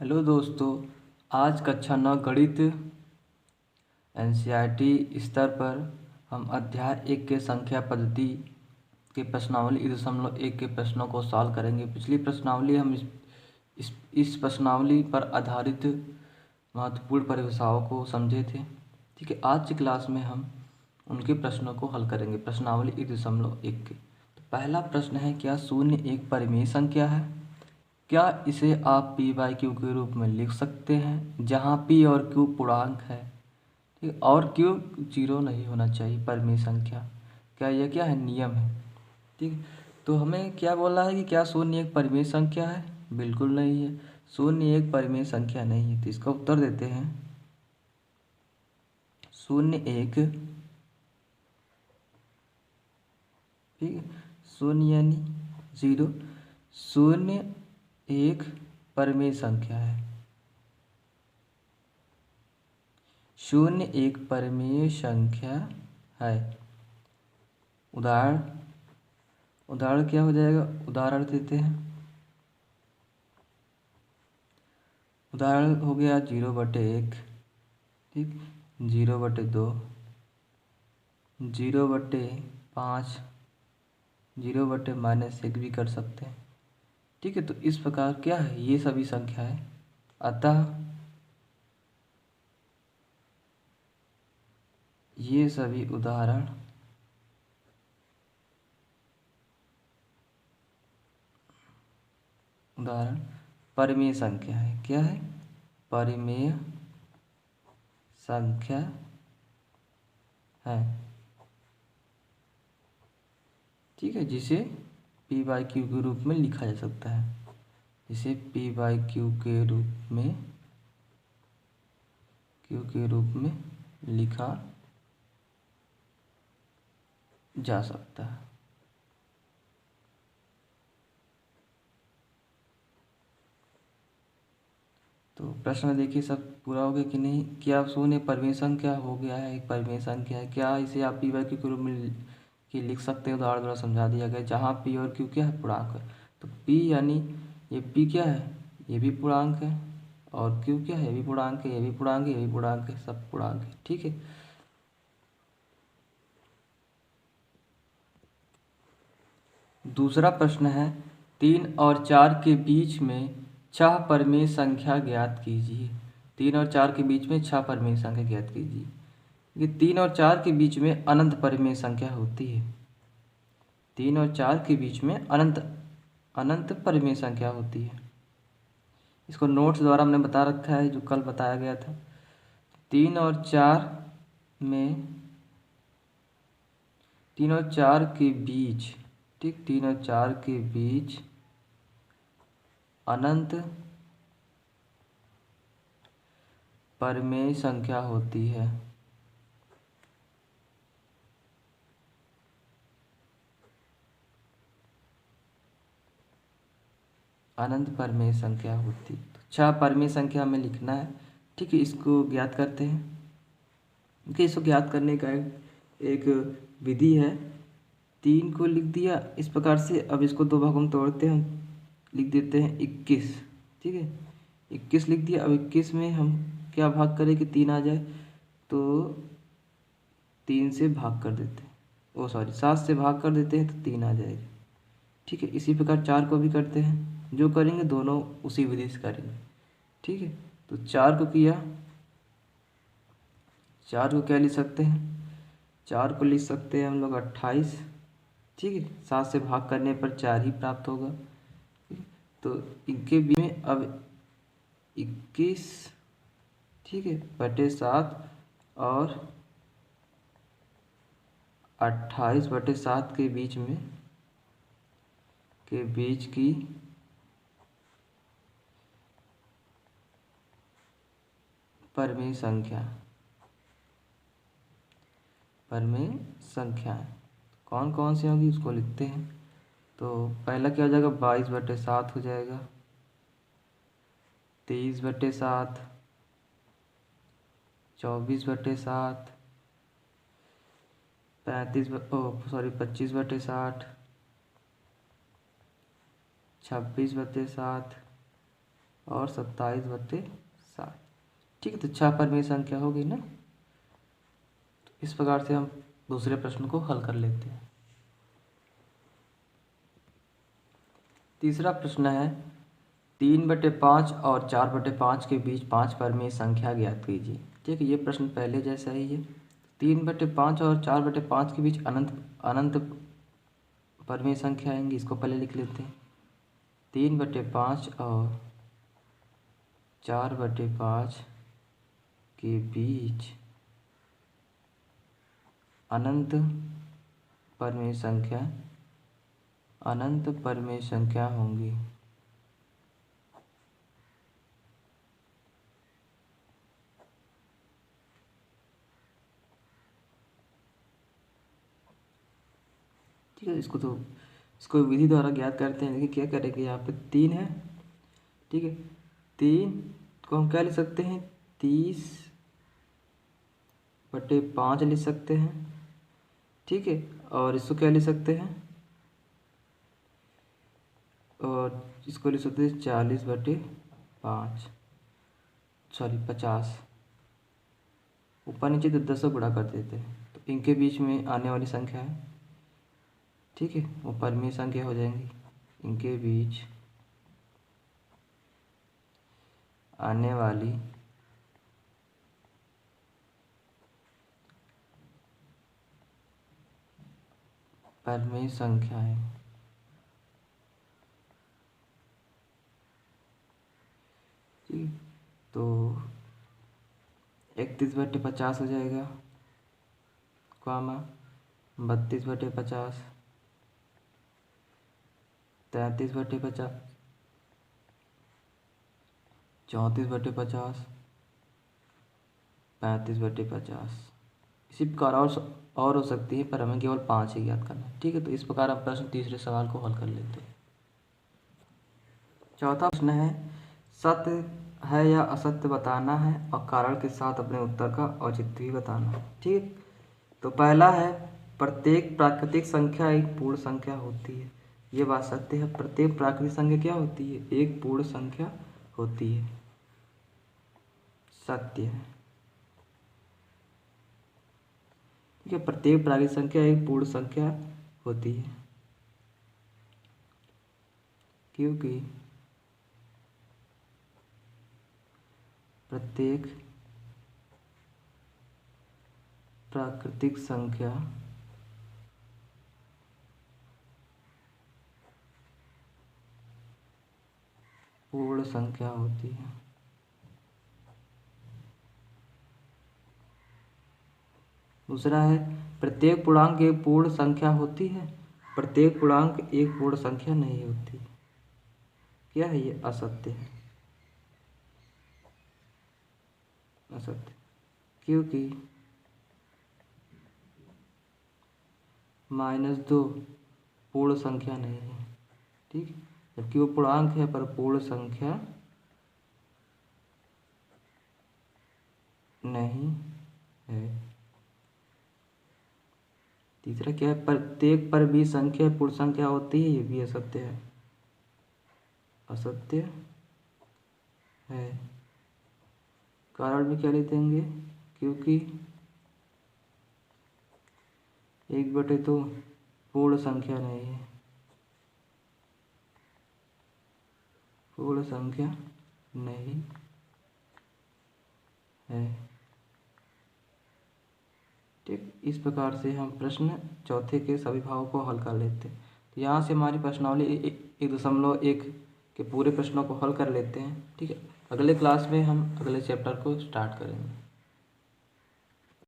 Hello दोस्तों, आज कक्षा 9 गणित एनसीईआरटी स्तर पर हम अध्याय 1 के संख्या पद्धति के प्रश्नावली 1.1 के प्रश्नों को सॉल्व करेंगे। पिछली प्रश्नावली हम इस प्रश्नावली पर आधारित महत्वपूर्ण परिभाषाओं को समझे थे। ठीक है, आज की क्लास में हम उनके प्रश्नों को हल करेंगे। प्रश्नावली 1.1 के तो पहला प्रश्न है, क्या शून्य एक परिमेय संख्या है? क्या इसे आप पी बाई क्यू के रूप में लिख सकते हैं, जहाँ पी और क्यू पूर्णांक है? ठीक, और क्यू जीरो नहीं होना चाहिए परिमेय संख्या। क्या यह क्या है? नियम है। ठीक, तो हमें क्या बोला है कि क्या शून्य एक परिमेय संख्या है? बिल्कुल नहीं है, शून्य एक परिमेय संख्या नहीं है। तो इसका उत्तर देते हैं, शून्य एक, ठीक है, शून्य यानी जीरो, शून्य एक परिमेय संख्या है। शून्य एक परिमेय संख्या है। उदाहरण क्या हो जाएगा? उदाहरण देते हैं। उदाहरण हो गया 0/1, ठीक, 0/2, 0/5, 0/-1 भी कर सकते हैं। ठीक है, तो इस प्रकार क्या है, ये सभी संख्या है। अतः ये सभी उदाहरण परिमेय संख्या है। क्या है? परिमेय संख्या है। ठीक है, जिसे पी बाई क्यू के रूप में लिखा जा सकता है, जिसे पी बाई क्यू के रूप में लिखा जा सकता है। तो प्रश्न देखिए, सब पूरा हो गया कि नहीं? क्या शून्य परिमेय संख्या हो गया है? एक परिमेय संख्या है। क्या इसे आप पी बाई क्यू के रूप में लिख सकते हैं? उदाहरण द्वारा समझा दिया गया। जहाँ पी और क्यू क्या है? पूर्णांक है। तो पी यानी ये पी क्या है? ये भी पूर्णांक है। और क्यू क्या है? ये भी पूर्णांक है, ये भी पूर्णांक है, ये भी पूर्णांक है, सब पूर्णांक है। ठीक है, दूसरा प्रश्न है, 3 और 4 के बीच में 6 परिमेय संख्या ज्ञात कीजिए। 3 और 4 के बीच में 6 परिमेय संख्या ज्ञात कीजिए। ये 3 और 4 के बीच में अनंत परिमेय संख्या होती है। 3 और 4 के बीच में अनंत परिमेय संख्या होती है। इसको नोट्स द्वारा हमने बता रखा है, जो कल बताया गया था। 3 और 4 में 3 और 4 के बीच, ठीक, 3 और 4 के बीच अनंत परिमेय संख्या होती है। अनंत परिमेय संख्या होती, तो 6 परिमेय संख्या हमें लिखना है। ठीक है, इसको ज्ञात करते हैं। कि इसको ज्ञात करने का एक विधि है। 3 को लिख दिया इस प्रकार से। अब इसको दो भागों में तोड़ते हैं, हम लिख देते हैं 21। ठीक है, 21 लिख दिया। अब 21 में हम क्या भाग करें कि 3 आ जाए, तो 3 से भाग कर देते हैं, 7 से भाग कर देते हैं, तो 3 आ जाएगा। ठीक है, इसी प्रकार 4 को भी करते हैं। जो करेंगे दोनों उसी विधि से करेंगे। ठीक है, तो 4 को किया, 4 को क्या लिख सकते हैं? 4 को लिख सकते हैं हम लोग 28। ठीक है, 7 से भाग करने पर 4 ही प्राप्त होगा। तो इनके बीच में अब 21, ठीक है, बटे 7 और 28/7 के बीच की परिमेय संख्या कौन कौन सी होगी, उसको लिखते हैं। तो पहला क्या हो जाएगा? 22/7 हो जाएगा, 23/7, 24/7, 25/60, 26/7, और 27/7। ठीक है, तो 6 परिमेय संख्या होगी ना। तो इस प्रकार से हम दूसरे प्रश्न को हल कर लेते हैं। तीसरा प्रश्न है 3/5 और 4/5 के बीच 5 परिमेय संख्या ज्ञात कीजिए। ठीक है, ये प्रश्न पहले जैसा ही है। 3/5 और 4/5 के बीच अनंत परिमेय संख्या आएंगी। इसको पहले लिख लेते हैं। 3/5 और 4/5 के बीच अनंत परिमेय संख्या होंगी। ठीक है, इसको विधि द्वारा ज्ञात करते हैं। देखिए क्या करेंगे, यहाँ पे 3 है। ठीक है, 3 को हम क्या लिख सकते हैं, 30/5 लिख सकते हैं। ठीक है, और इसको क्या लिख सकते हैं, और इसको लिख सकते हैं 40/5, सॉरी 50। ऊपर नीचे तो 10 से गुणा कर देते हैं, तो इनके बीच में आने वाली संख्या है। ठीक है, वो परिमेय संख्या हो जाएंगी। इनके बीच आने वाली परिमेय संख्या है। ठीक, तो 31/50 हो जाएगा, कॉमा 32/50, 33/50, 34/50, 35/50। इसी प्रकार और हो सकती है, पर हमें केवल 5 ही ज्ञात करना है। ठीक है, तो इस प्रकार हम प्रश्न तीसरे सवाल को हल कर लेते हैं। चौथा प्रश्न है सत्य है या असत्य बताना है और कारण के साथ अपने उत्तर का औचित्य भी बताना है। ठीक, तो पहला है प्रत्येक प्राकृतिक संख्या एक पूर्ण संख्या होती है। ये बात सत्य है। प्रत्येक प्राकृतिक संख्या क्या होती है, एक पूर्ण संख्या होती है, सत्य है। ठीक है, प्रत्येक प्राकृतिक संख्या एक पूर्ण संख्या होती है, क्योंकि प्रत्येक प्राकृतिक संख्या पूर्ण संख्या होती है। दूसरा है प्रत्येक पूर्णांक एक पूर्ण संख्या होती है। प्रत्येक पूर्णांक एक पूर्ण संख्या नहीं होती। क्या है ये, असत्य है, असत्य, क्योंकि -2 पूर्ण संख्या नहीं है। ठीक, जबकि वो पूर्णांक है पर पूर्ण संख्या नहीं है। तीसरा क्या है, प्रत्येक पर भी संख्या पूर्ण संख्या होती है। ये भी असत्य है, असत्य है। कारण भी क्या लिख देंगे, क्योंकि 1/2 पूर्ण संख्या नहीं है, पूर्ण संख्या नहीं है। ठीक, इस प्रकार से हम प्रश्न चौथे के सभी भागों को हल कर लेते हैं। तो यहाँ से हमारी प्रश्नावली 1.1 के पूरे प्रश्नों को हल कर लेते हैं। ठीक है, अगले क्लास में हम अगले चैप्टर को स्टार्ट करेंगे।